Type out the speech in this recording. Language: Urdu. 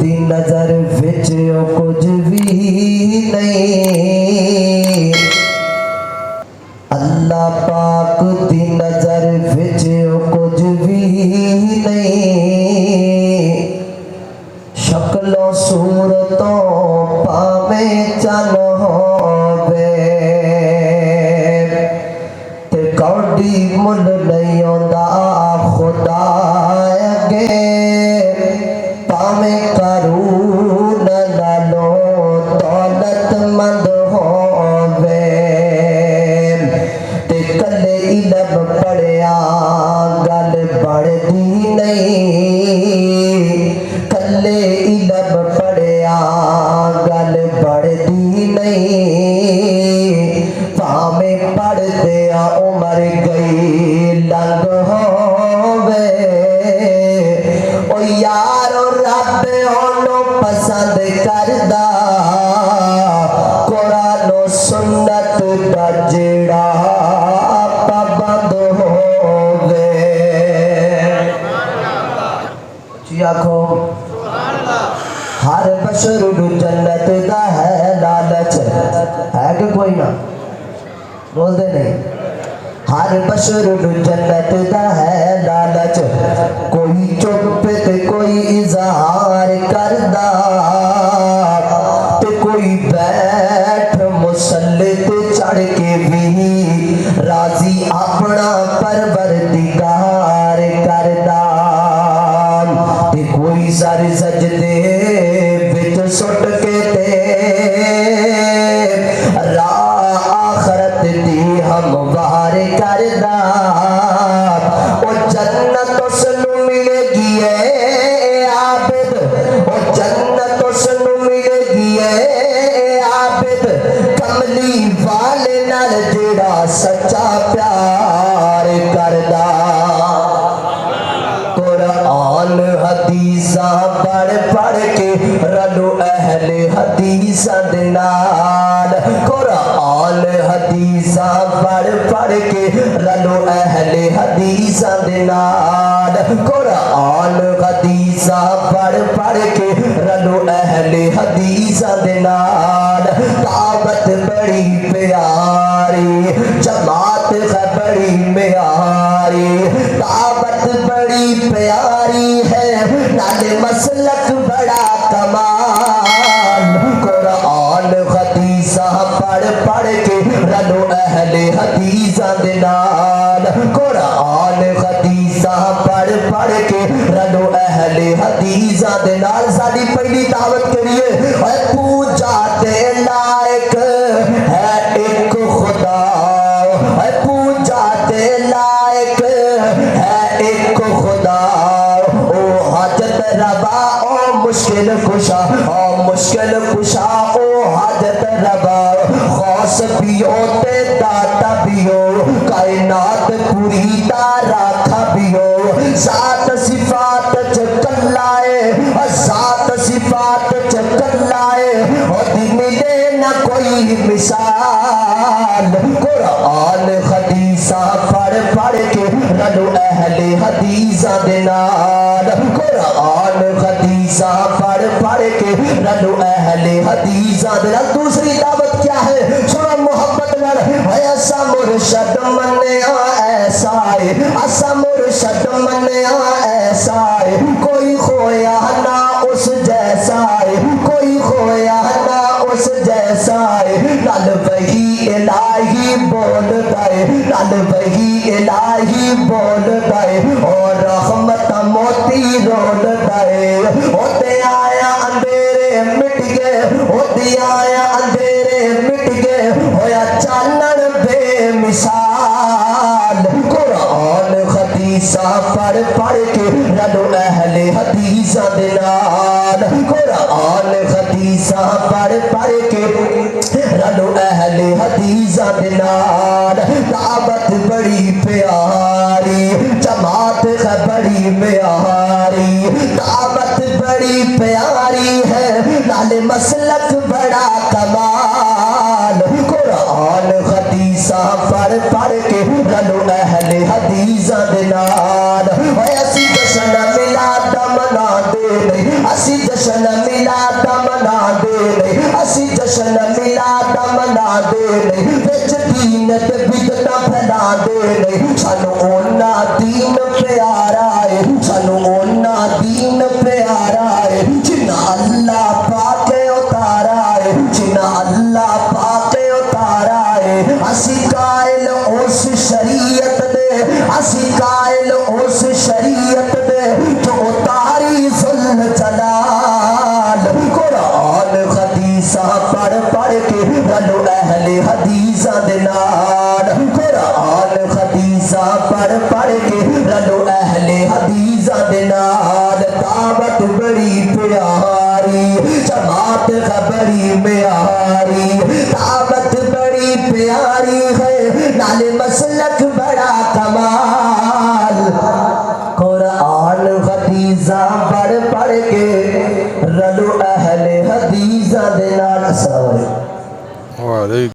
دی نظر وچ کچھ بھی نہیں، اللہ پاک دی نظر وچ کچھ بھی نہیں، شکل و صورتوں پاویں چن ہووے تے کوڈی مل نہیں آندا خدا اگے، پاویں قارون نالوں دولت مند ہووے تے کلے علم پڑھیا گل بڑھدی نہیں، کلے علم پڑھیا گل بڑھدی نہیں، پاویں پڑھدیا عمر گئی لنگ ہووے، او یارو رب اونوں پسند کردا قرآن و سنت دا جڑا پابند ہووے، جی آکھو ہر بشر نو جنت دا ہے لالچ، ہے کہ کوئی نہ بول دے نہیں، ہر بشر نو جنت دا ہے لالچ، کوئی چپ تے کوئی اظہار کردا تے کوئی بیٹھ مصلی تے چڑھ کے بھی راضی اپنا پروردگار کردا تے کوئی سر سجدے وچ سٹ کے تے راہ آخرت دی ہموار کردا، او جنت اس نو ملے گی اے عابد، او جنت اس نو ملے گی اے عابد، کملی والے نال جڑا سچا پیار کردا، قرآن حدیثاں پڑھ پڑھ کے رلو اہل حدیثاں دے نال، قرآن حدیثاں پڑھ پڑھ کے رلو اہل حدیثاں دے نال، قرآن حدیثاں پڑھ پڑھ کے رلو اہل حدیثاں دے نال، دعوت بڑی پیاری جماعت ہے بڑی معیاری، دعوت بڑی پیاری ہے نالے مسلک بڑا کمال، قرآن حدیثاں پڑھ پڑھ کے رلو اہل حدیثاں دے نال، قرآن حدیثاں پڑھ پڑھ کے رلو اہل حدیثاں دے نال، ساڈی پہلی دعوت کریے اے پوجا دے لائق ہے ایک خدا، اے پوجا دے لائق ہے ایک خدا، او حاجت روا او مشکل کشا، او مشکل کشا او حاجت روا، غوث بیو تے داتا بیو، کائنات پوری دا راکھا بیو، ذات صفات چکل لائے، ذات صفات چکل لائے، اور دی ملے نہ کوئی مثال، قرآن حدیثاں پڑھ پڑھ کے رلو اہل حدیثاں دے نال، قرآن حدیثاں پڑھ پڑھ کے رلو اہل حدیثاں دے نال۔ دوسری دعوت کیا ہے؟ سنو محبت نال، ایسا مرشد منیا ایسا ہے، ایسا مرشد منیا ایسا ہے، کوئی کھویا نہ اس جیسا ہے، کوئی کھویا نہ اس جیسا ہے، نال وحی الہی بولتا ہے، نال وحی الہی بولتا ہے، اور رحمت موتی رولتا ہے، ہوتے آیا اندھیرے مٹ گئے، ہوتے آیا اندھیرے مٹ گئے، ہویا چانن بے مثال، قرآن حدیثاں پڑھ پڑھ کے رلو اہل حدیثاں دے نال، قرآن حدیثاں پڑھ پڑھ کے رلو اہل حدیثاں دے نال، دعوت بڑی پیاری جماعت ہے بڑی معیاری، دعوت بڑی پیاری ہے نالے مسلک بڑا کمال، قرآن حدیثاں پڑھ پڑھ کے رلو اہل حدیثاں دے نال، اسی جشن ملاد منا دے نہیں، اسی اسی جشن میلاد منا دے اسی جشن میلاد منا دے وچ دین تے بدعت پھیلا دے سانو اونا دین پیارا ہے سانو اونا دین پیارا ہے جنہ اللہ پاک اتارا ہے جنہ اللہ پاک اتارا ہے اسی قائل اس شریعت دے اسی قائل اس شریعت دے جو اتاری ظلم جلال قرآن حدیثاں پڑھ پڑھ کے رلو اہل حدیثاں دے نال قرآن حدیثاں پڑھ پڑھ کے رلو اہل حدیثاں دے نال دعوت بڑی پیاری جماعت بڑی پیاری دعوت بڑی پیاری ہے نال مسلک بڑا کمال قرآن حدیثاں پڑھ پڑھ کے رلو اہل حدیثاں دے نال. السلام علیکم.